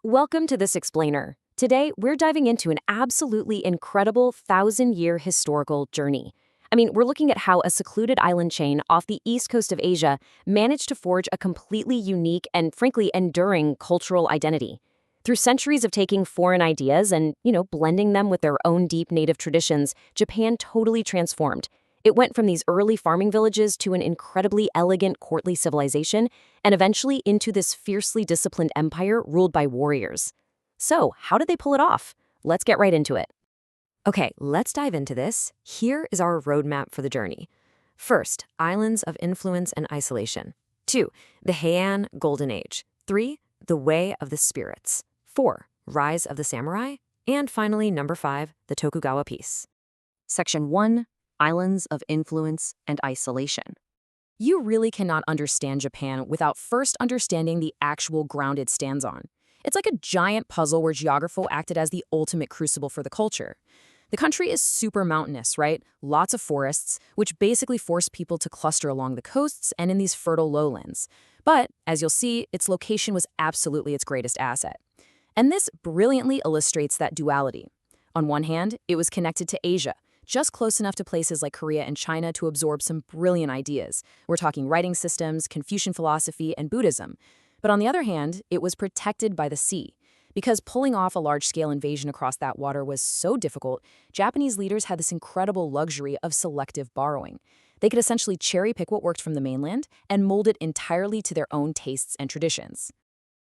Welcome to this explainer. Today, we're diving into an absolutely incredible 1,000-year historical journey. We're looking at how a secluded island chain off the east coast of Asia managed to forge a completely unique and, frankly, enduring cultural identity. Through centuries of taking foreign ideas and, blending them with their own deep native traditions, Japan totally transformed. It went from these early farming villages to an incredibly elegant courtly civilization, and eventually into this fiercely disciplined empire ruled by warriors. So, how did they pull it off? Let's get right into it. Okay, let's dive into this. Here is our roadmap for the journey. First, islands of influence and isolation. 2, the Heian Golden Age. 3, the Way of the Spirits. 4, rise of the samurai. And finally, number 5, the Tokugawa peace. Section 1, islands of influence and isolation. You really cannot understand Japan without first understanding the actual ground it stands on. It's like a giant puzzle where geography acted as the ultimate crucible for the culture. The country is super mountainous, right? Lots of forests, which basically force people to cluster along the coasts and in these fertile lowlands. But, as you'll see, its location was absolutely its greatest asset. And this brilliantly illustrates that duality. On one hand, it was connected to Asia, just close enough to places like Korea and China to absorb some brilliant ideas. We're talking writing systems, Confucian philosophy, and Buddhism. But on the other hand, it was protected by the sea. Because pulling off a large-scale invasion across that water was so difficult, Japanese leaders had this incredible luxury of selective borrowing. They could essentially cherry-pick what worked from the mainland and mold it entirely to their own tastes and traditions.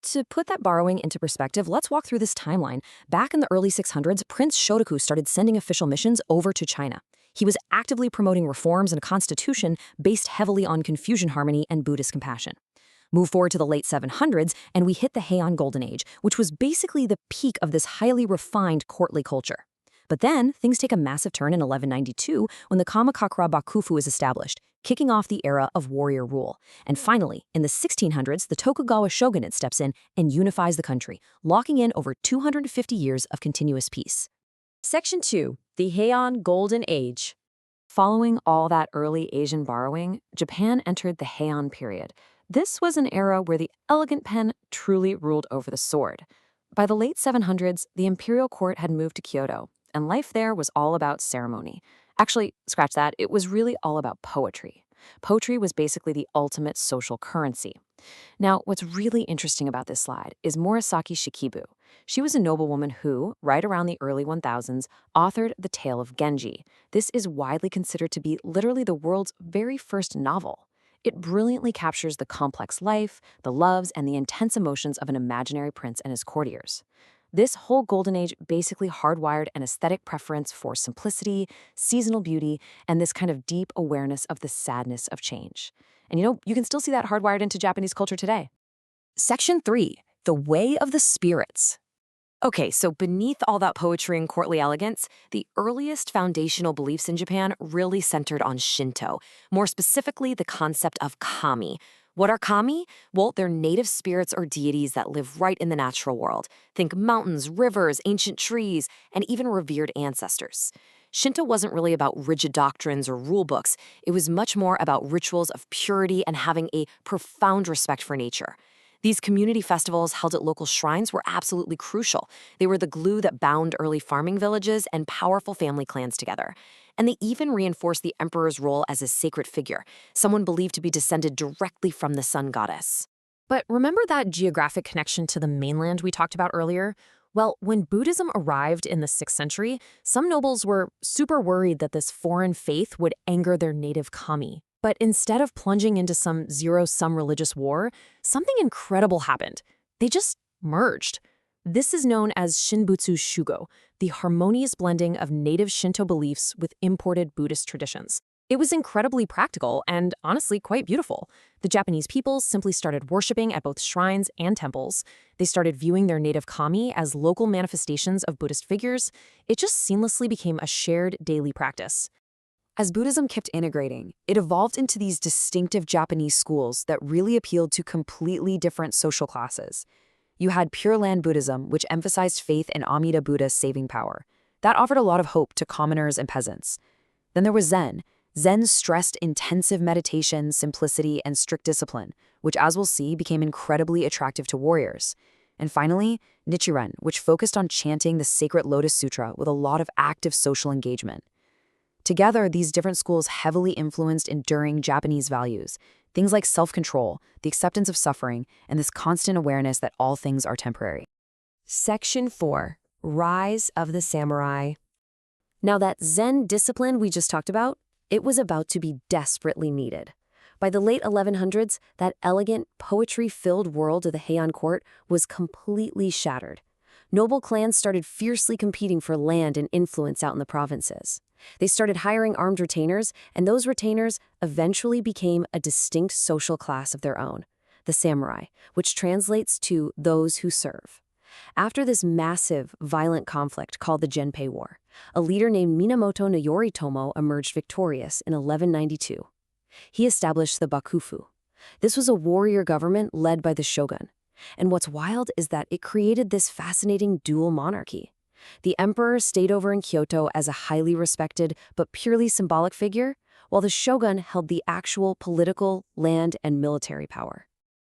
To put that borrowing into perspective, let's walk through this timeline. Back in the early 600s, Prince Shotoku started sending official missions over to China. He was actively promoting reforms and a constitution based heavily on Confucian harmony and Buddhist compassion. Move forward to the late 700s, and we hit the Heian Golden Age, which was basically the peak of this highly refined courtly culture. But then, things take a massive turn in 1192 when the Kamakakura Bakufu is established, kicking off the era of warrior rule. And finally, in the 1600s, the Tokugawa shogunate steps in and unifies the country, locking in over 250 years of continuous peace. Section 2, the Heian Golden Age. Following all that early Asian borrowing, Japan entered the Heian period. This was an era where the elegant pen truly ruled over the sword. By the late 700s, the imperial court had moved to Kyoto, and life there was all about ceremony. Actually, scratch that, it was really all about poetry. Poetry was basically the ultimate social currency. Now, what's really interesting about this slide is Murasaki Shikibu. She was a noblewoman who, right around the early 1000s, authored The Tale of Genji. This is widely considered to be literally the world's very first novel. It brilliantly captures the complex life, the loves, and the intense emotions of an imaginary prince and his courtiers. This whole golden age basically hardwired an aesthetic preference for simplicity, seasonal beauty, and this kind of deep awareness of the sadness of change. And you can still see that hardwired into Japanese culture today. Section 3, the Way of the Spirits. Okay, so beneath all that poetry and courtly elegance, the earliest foundational beliefs in Japan really centered on Shinto, more specifically the concept of kami. What are kami? Well, they're native spirits or deities that live right in the natural world. Think mountains, rivers, ancient trees, and even revered ancestors. Shinto wasn't really about rigid doctrines or rule books. It was much more about rituals of purity and having a profound respect for nature. These community festivals held at local shrines were absolutely crucial. They were the glue that bound early farming villages and powerful family clans together. And they even reinforced the emperor's role as a sacred figure, someone believed to be descended directly from the sun goddess. But remember that geographic connection to the mainland we talked about earlier? Well, when Buddhism arrived in the 6th century, some nobles were super worried that this foreign faith would anger their native kami. But instead of plunging into some zero-sum religious war, something incredible happened. They just merged. This is known as Shinbutsu Shugo, the harmonious blending of native Shinto beliefs with imported Buddhist traditions. It was incredibly practical and honestly quite beautiful. The Japanese people simply started worshiping at both shrines and temples. They started viewing their native kami as local manifestations of Buddhist figures. It just seamlessly became a shared daily practice. As Buddhism kept integrating, it evolved into these distinctive Japanese schools that really appealed to completely different social classes. You had Pure Land Buddhism, which emphasized faith in Amida Buddha's saving power. That offered a lot of hope to commoners and peasants. Then there was Zen. Zen stressed intensive meditation, simplicity, and strict discipline, which, as we'll see, became incredibly attractive to warriors. And finally, Nichiren, which focused on chanting the sacred Lotus Sutra with a lot of active social engagement. Together, these different schools heavily influenced enduring Japanese values, things like self-control, the acceptance of suffering, and this constant awareness that all things are temporary. Section 4. Rise of the Samurai. Now that Zen discipline we just talked about, it was about to be desperately needed. By the late 1100s, that elegant, poetry-filled world of the Heian court was completely shattered. Noble clans started fiercely competing for land and influence out in the provinces. They started hiring armed retainers, and those retainers eventually became a distinct social class of their own, the samurai, which translates to those who serve. After this massive, violent conflict called the Genpei War, a leader named Minamoto no Yoritomo emerged victorious in 1192. He established the Bakufu. This was a warrior government led by the shogun. And what's wild is that it created this fascinating dual monarchy. The emperor stayed over in Kyoto as a highly respected but purely symbolic figure, while the shogun held the actual political, land, and military power.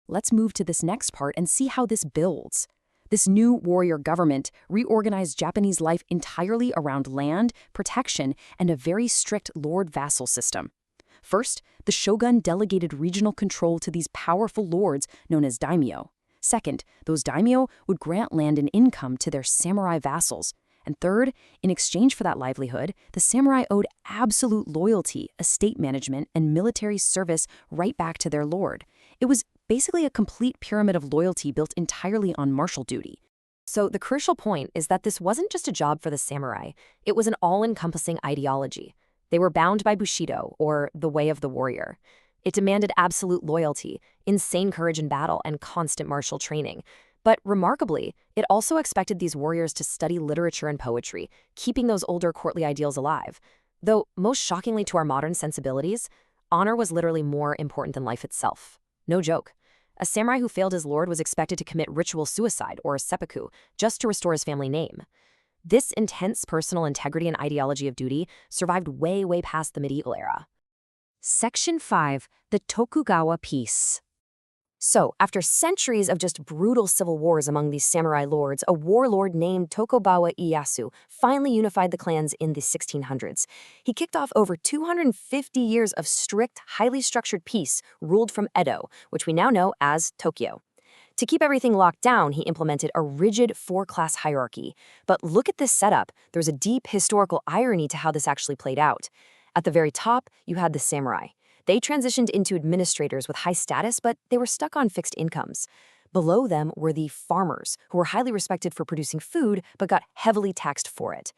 Let's move to this next part and see how this builds. This new warrior government reorganized Japanese life entirely around land, protection, and a very strict lord-vassal system. First, the shogun delegated regional control to these powerful lords known as daimyo. Second, those daimyo would grant land and income to their samurai vassals. And third, in exchange for that livelihood, the samurai owed absolute loyalty, estate management, and military service right back to their lord. It was basically a complete pyramid of loyalty built entirely on martial duty. So the crucial point is that this wasn't just a job for the samurai, it was an all-encompassing ideology. They were bound by bushido, or the way of the warrior. It demanded absolute loyalty, insane courage in battle, and constant martial training. But remarkably, it also expected these warriors to study literature and poetry, keeping those older courtly ideals alive. Though, most shockingly to our modern sensibilities, honor was literally more important than life itself. No joke. A samurai who failed his lord was expected to commit ritual suicide, or seppuku, just to restore his family name. This intense personal integrity and ideology of duty survived way past the medieval era. Section 5. The Tokugawa Peace. So, after centuries of just brutal civil wars among these samurai lords, a warlord named Tokugawa Ieyasu finally unified the clans in the 1600s. He kicked off over 250 years of strict, highly structured peace ruled from Edo, which we now know as Tokyo. To keep everything locked down, he implemented a rigid four-class hierarchy. But look at this setup. There's a deep historical irony to how this actually played out. At the very top, you had the samurai. They transitioned into administrators with high status, but they were stuck on fixed incomes. Below them were the farmers, who were highly respected for producing food, but got heavily taxed for it.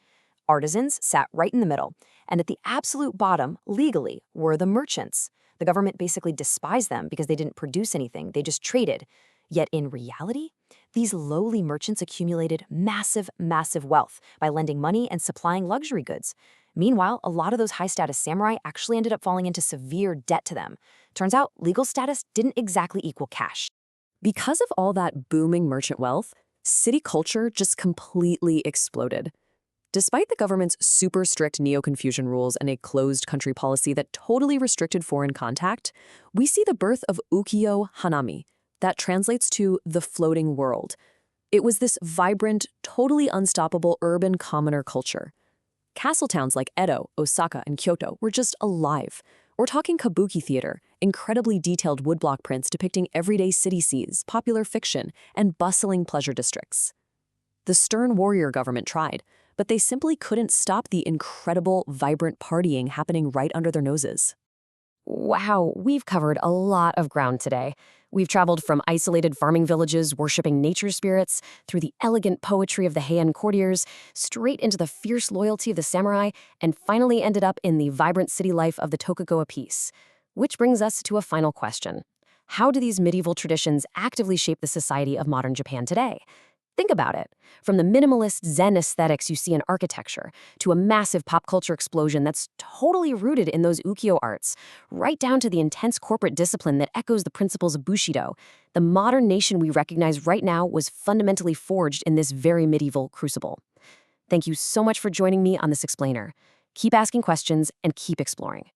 Artisans sat right in the middle. And at the absolute bottom, legally, were the merchants. The government basically despised them because they didn't produce anything, they just traded. Yet in reality, these lowly merchants accumulated massive wealth by lending money and supplying luxury goods. Meanwhile, a lot of those high-status samurai actually ended up falling into severe debt to them. Turns out, legal status didn't exactly equal cash. Because of all that booming merchant wealth, city culture just completely exploded. Despite the government's super strict Neo-Confucian rules and a closed country policy that totally restricted foreign contact, we see the birth of ukiyo hanami. That translates to the floating world. It was this vibrant, totally unstoppable urban commoner culture. Castle towns like Edo, Osaka, and Kyoto were just alive. We're talking kabuki theater, incredibly detailed woodblock prints depicting everyday city scenes, popular fiction, and bustling pleasure districts. The stern warrior government tried, but they simply couldn't stop the incredible, vibrant partying happening right under their noses. Wow, we've covered a lot of ground today. We've traveled from isolated farming villages worshipping nature spirits, through the elegant poetry of the Heian courtiers, straight into the fierce loyalty of the samurai, and finally ended up in the vibrant city life of the Tokugawa peace. Which brings us to a final question. How do these medieval traditions actively shape the society of modern Japan today? Think about it. From the minimalist Zen aesthetics you see in architecture, to a massive pop culture explosion that's totally rooted in those ukiyo arts, right down to the intense corporate discipline that echoes the principles of bushido, the modern nation we recognize right now was fundamentally forged in this very medieval crucible. Thank you so much for joining me on this explainer. Keep asking questions and keep exploring.